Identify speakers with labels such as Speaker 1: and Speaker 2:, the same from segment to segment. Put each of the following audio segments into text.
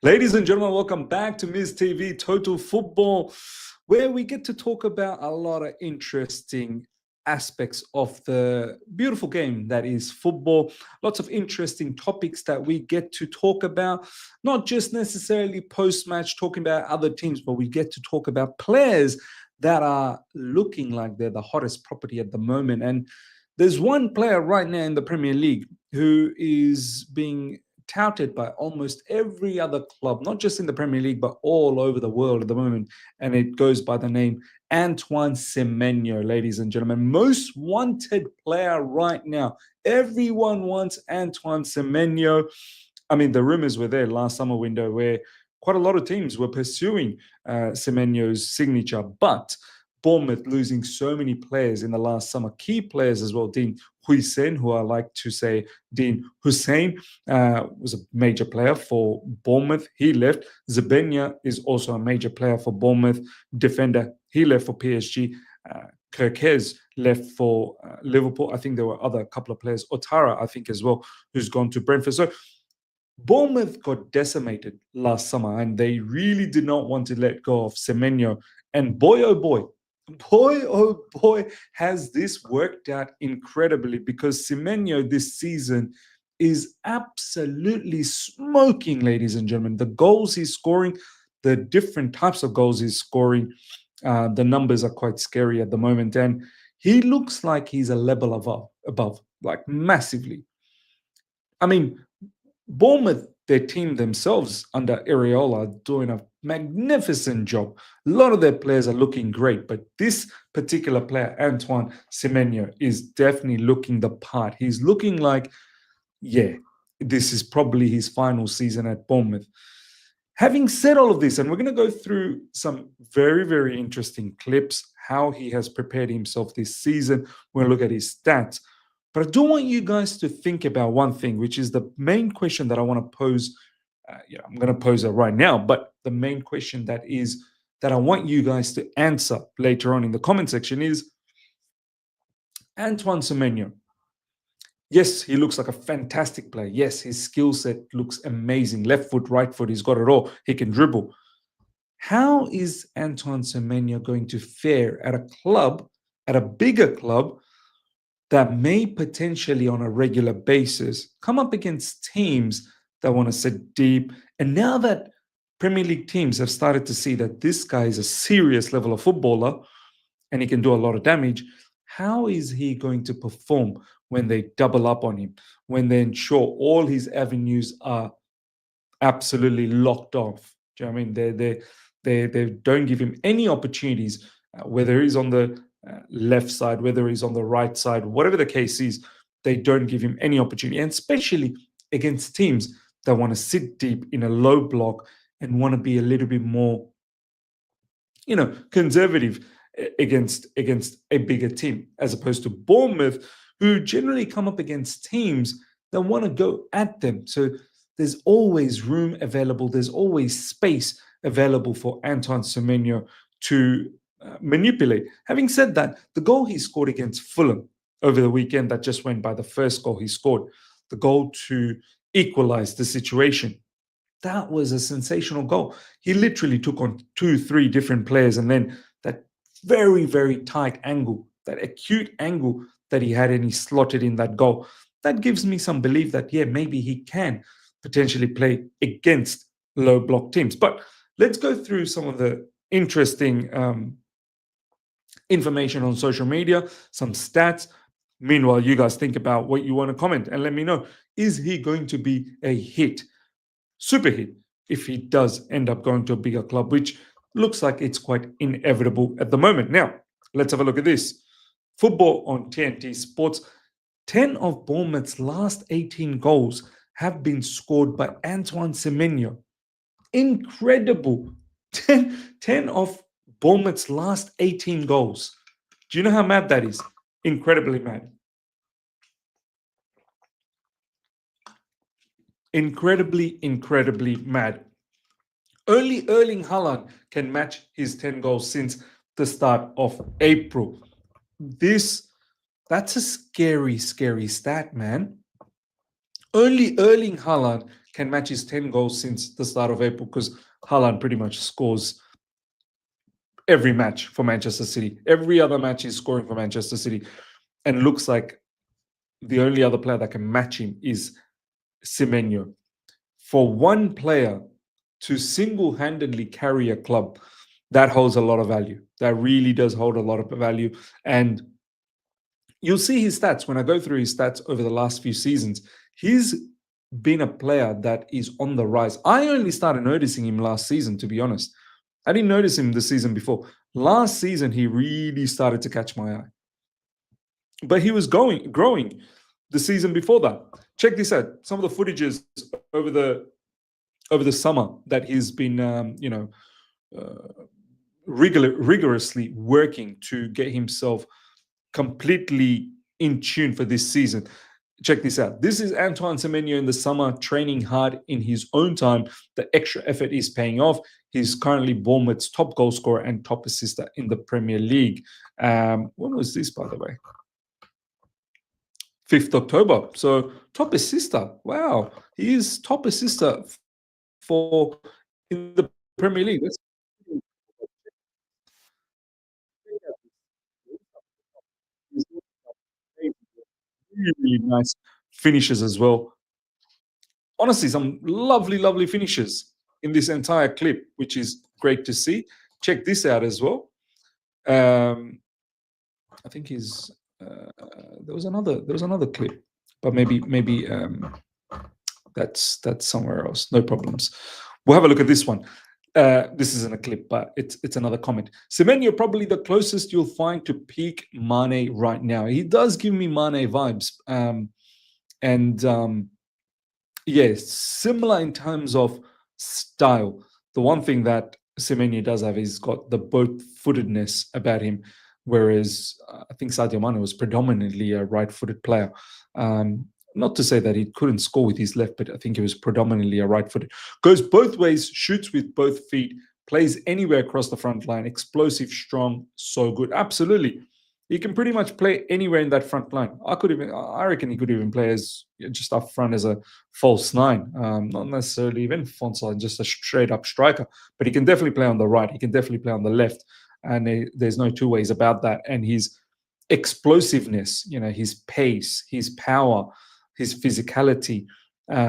Speaker 1: Ladies and gentlemen, welcome back to Ms. TV Total Football, where we get to talk about a lot of interesting aspects of the beautiful game that is football. Lots of interesting topics that we get to talk about, not just necessarily post-match talking about other teams, but we get to talk about players that are looking like they're the hottest property at the moment. And there's one player right now in the Premier League who is being touted by almost every other club, not just in the Premier League, but all over the world at the moment. And it goes by the name Antoine Semenyo, ladies and gentlemen. Most wanted player right now. Everyone wants Antoine Semenyo. I mean, the rumors were there last summer window where quite a lot of teams were pursuing Semenyo's signature, but Bournemouth losing so many players in the last summer, key players as well. Dean Hussein, who I like to say Dean Hussein, was a major player for Bournemouth. He left. Zabenya is also a major player for Bournemouth. Defender, he left for PSG. Kirkez left for Liverpool. I think there were other couple of players. Otara, I think, as well, who's gone to Brentford. So Bournemouth got decimated last summer, and they really did not want to let go of Semenyo. And boy, oh boy, has this worked out incredibly, because Semenyo this season is absolutely smoking, ladies and gentlemen. The goals he's scoring, the different types of goals he's scoring, the numbers are quite scary at the moment. And he looks like he's a level above, like massively. I mean, Bournemouth, their team themselves under Areola, are doing a magnificent job. A lot of their players are looking great, but this particular player, Antoine Semenyo, is definitely looking the part. He's looking like, yeah, this is probably his final season at Bournemouth. Having said all of this, and we're going to go through some very, very interesting clips, how he has prepared himself this season. We're going to look at his stats. But I do want you guys to think about one thing, which is the main question that I want to pose. I'm going to pose it right now, but the main question that I want you guys to answer later on in the comment section is, Antoine Semenyo, yes, he looks like a fantastic player. Yes, his skill set looks amazing. Left foot, right foot, he's got it all. He can dribble. How is Antoine Semenyo going to fare at a club, at a bigger club, that may potentially on a regular basis come up against teams that want to sit deep? And now that Premier League teams have started to see that this guy is a serious level of footballer and he can do a lot of damage, how is he going to perform when they double up on him, when they ensure all his avenues are absolutely locked off? Do you know what I mean? They don't give him any opportunities, whether he's on the left side, whether he's on the right side, whatever the case is, they don't give him any opportunity. And especially against teams that want to sit deep in a low block and want to be a little bit more, conservative against a bigger team, as opposed to Bournemouth, who generally come up against teams that want to go at them. So there's always room available. There's always space available for Antoine Semenyo to manipulate. Having said that, the goal he scored against Fulham over the weekend that just went by, the first goal he scored, the goal to equalize the situation, that was a sensational goal. He literally took on 2-3 different players, and then that very, very tight angle, that acute angle that he had, and he slotted in that goal. That gives me some belief that, yeah, maybe he can potentially play against low block teams. But let's go through some of the interesting information on social media, some stats. Meanwhile, you guys think about what you want to comment and let me know. Is he going to be a hit, super hit, if he does end up going to a bigger club, which looks like it's quite inevitable at the moment? Now, let's have a look at this. Football on TNT Sports. 10 of Bournemouth's last 18 goals have been scored by Antoine Semenyo. Incredible. 10 of Bournemouth's last 18 goals. Do you know how mad that is? Incredibly mad. Incredibly mad. Only Erling Haaland can match his 10 goals since the start of April. That's a scary stat, man. Only Erling Haaland can match his 10 goals since the start of April because Haaland pretty much scores every match for Manchester City. Every other match he's scoring for Manchester City. And looks like the only other player that can match him is Semenyo. For one player to single-handedly carry a club, that holds a lot of value. That really does hold a lot of value. And you'll see his stats when I go through his stats over the last few seasons. He's been a player that is on the rise. I only started noticing him last season, to be honest. I didn't notice him the season before. Last season, he really started to catch my eye. But he was growing the season before that. Check this out. Some of the footages over the summer that he's been, rigorously working to get himself completely in tune for this season. Check this out. This is Antoine Semenyo in the summer, training hard in his own time. The extra effort is paying off. He's currently Bournemouth's top goal scorer and top assister in the Premier League. When was this, by the way? 5th October. So top assister. Wow. He is top assister for in the Premier League. That's really, really nice finishes as well. Honestly, some lovely, lovely finishes in this entire clip, which is great to see. Check this out as well. I think he's there was another clip, but maybe that's somewhere else. No problems. We'll have a look at this one. This isn't a clip, but it's another comment. Semenyo probably the closest you'll find to peak Mane right now. He does give me Mane vibes, and yes, similar in terms of style. The one thing that Semenyo does have is got the both-footedness about him, whereas I think Sadio Mane was predominantly a right-footed player. Not to say that he couldn't score with his left, but I think he was predominantly a right-footed. Goes both ways, shoots with both feet, plays anywhere across the front line, explosive, strong, so good. Absolutely. He can pretty much play anywhere in that front line. I reckon he could even play as just up front as a false nine, not necessarily even frontside, just a straight up striker. But he can definitely play on the right. He can definitely play on the left, and there's no two ways about that. And his explosiveness, his pace, his power, his physicality,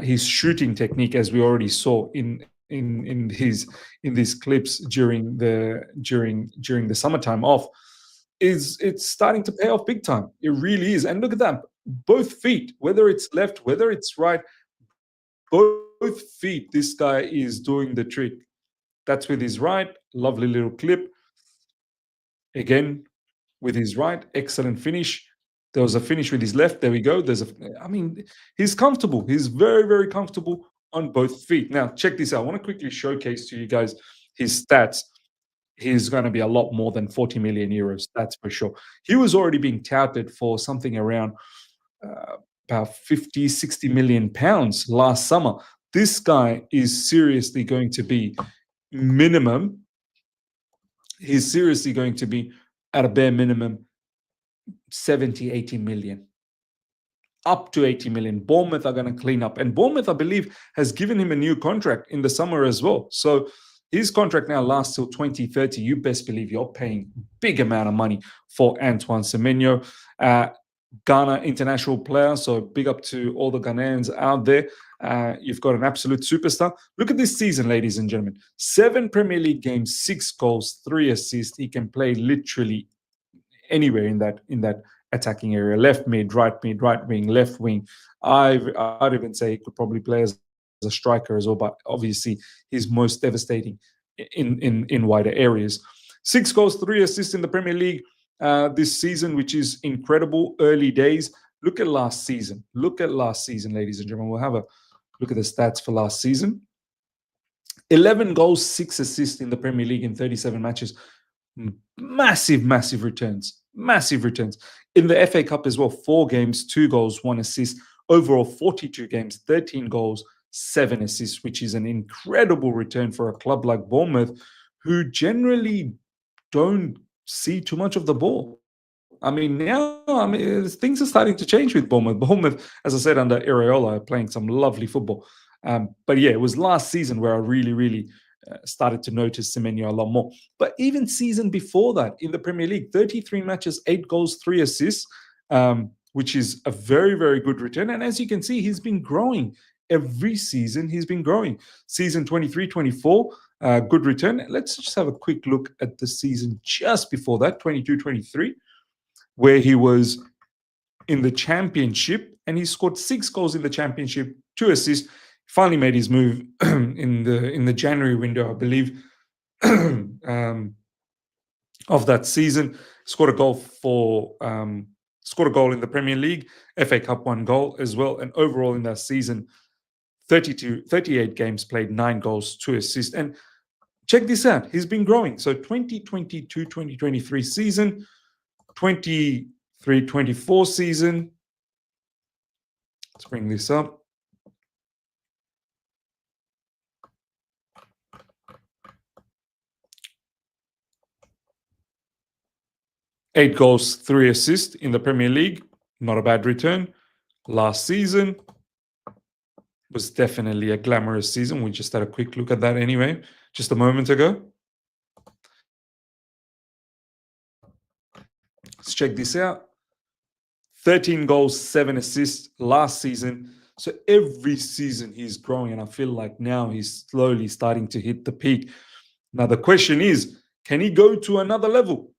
Speaker 1: his shooting technique, as we already saw in these clips during the summertime off, it's starting to pay off big time. It really is. And look at that. Both feet, whether it's left, whether it's right, both feet, this guy is doing the trick. That's with his right. Lovely little clip. Again, with his right, excellent finish. There was a finish with his left. There we go. He's comfortable. He's very, very comfortable on both feet. Now, check this out. I want to quickly showcase to you guys his stats. He's going to be a lot more than 40 million euros, that's for sure. He was already being touted for something around about 50, 60 million pounds last summer. This guy is seriously going to be minimum. He's seriously going to be at a bare minimum 70, 80 million. Up to 80 million. Bournemouth are going to clean up. And Bournemouth, I believe, has given him a new contract in the summer as well. So his contract now lasts till 2030. You best believe you're paying big amount of money for Antoine Semenyo. Ghana international player, so big up to all the Ghanaians out there. You've got an absolute superstar. Look at this season, ladies and gentlemen. 7 Premier League games, 6 goals, 3 assists. He can play literally anywhere in that attacking area. Left mid, right wing, left wing. I'd even say he could probably play as a striker as well, but obviously he's most devastating in wider areas. 6 goals, 3 assists in the Premier League this season, which is incredible. Early days. Look at last season. Ladies and gentlemen. We'll have a look at the stats for last season. 11 goals, 6 assists in the Premier League in 37 matches. Massive returns. In the FA Cup as well, 4 games, 2 goals, 1 assist. Overall, 42 games, 13 goals, 7 assists, which is an incredible return for a club like Bournemouth, who generally don't see too much of the ball. I mean, now things are starting to change with Bournemouth. Bournemouth, as I said, under Areola, are playing some lovely football. But yeah, it was last season where I really started to notice Semenyo a lot more. But even season before that, in the Premier League, 33 matches, 8 goals, 3 assists, which is a very good return. And as you can see, he's been growing. Every season, he's been growing. Season 23-24, good return. Let's just have a quick look at the season just before that, 22-23, where he was in the championship and he scored 6 goals in the championship, 2 assists. Finally made his move in the January window, I believe, of that season. Scored a goal in the Premier League, FA Cup 1 goal as well, and overall in that season, 38 games played, 9 goals, 2 assists. And check this out, he's been growing. So 2022-2023 season, 23-24 season. Let's bring this up. Eight goals, 3 assists in the Premier League. Not a bad return. Last season was definitely a glamorous season. We just had a quick look at that anyway, just a moment ago. Let's check this out. 13 goals, 7 assists last season. So every season he's growing, and I feel like now he's slowly starting to hit the peak. Now the question is, can he go to another level?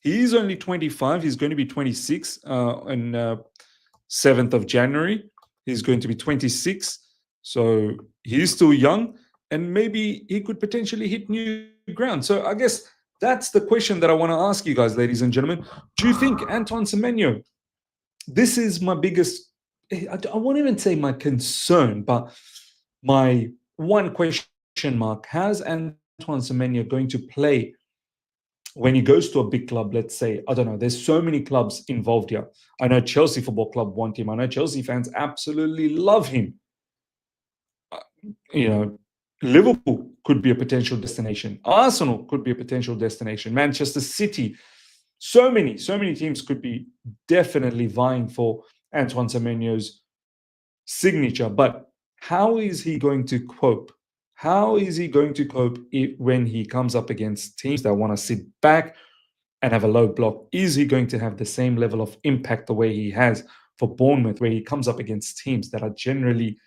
Speaker 1: He is only 25. He's going to be 26 on 7th of January. He's going to be 26. So he's still young, and maybe he could potentially hit new ground. So I guess that's the question that I want to ask you guys, ladies and gentlemen. Do you think Antoine Semenyo, this is my biggest, I won't even say my concern, but my one question mark, has Antoine Semenyo going to play when he goes to a big club? Let's say, I don't know, there's so many clubs involved here. I know Chelsea Football Club want him. I know Chelsea fans absolutely love him. Liverpool could be a potential destination. Arsenal could be a potential destination. Manchester City. So many teams could be definitely vying for Antoine Semenyo's signature. But how is he going to cope? How is he going to cope when he comes up against teams that want to sit back and have a low block? Is he going to have the same level of impact the way he has for Bournemouth, where he comes up against teams that are generally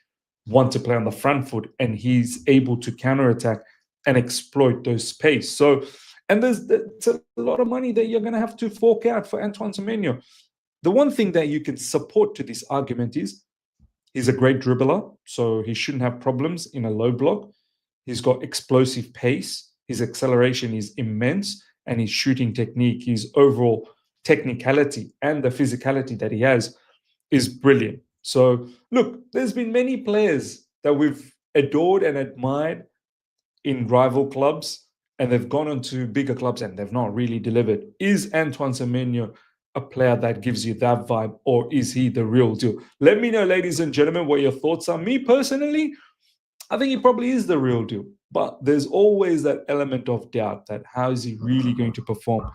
Speaker 1: want to play on the front foot, and he's able to counterattack and exploit those space? So, and there's a lot of money that you're going to have to fork out for Antoine Semenyo. The one thing that you can support to this argument is he's a great dribbler, so he shouldn't have problems in a low block. He's got explosive pace. His acceleration is immense, and his shooting technique, his overall technicality, and the physicality that he has is brilliant. So, look, there's been many players that we've adored and admired in rival clubs, and they've gone on to bigger clubs and they've not really delivered. Is Antoine Semenyo a player that gives you that vibe, or is he the real deal? Let me know, ladies and gentlemen, what your thoughts are. Me personally, I think he probably is the real deal, but there's always that element of doubt that how is he really going to perform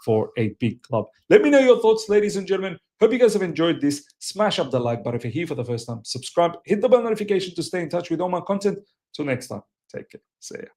Speaker 1: for a big club? Let me know your thoughts, ladies and gentlemen. Hope you guys have enjoyed this. Smash up the like button if you're here for the first time. Subscribe, hit the bell notification to stay in touch with all my content. Till next time, take care. See ya.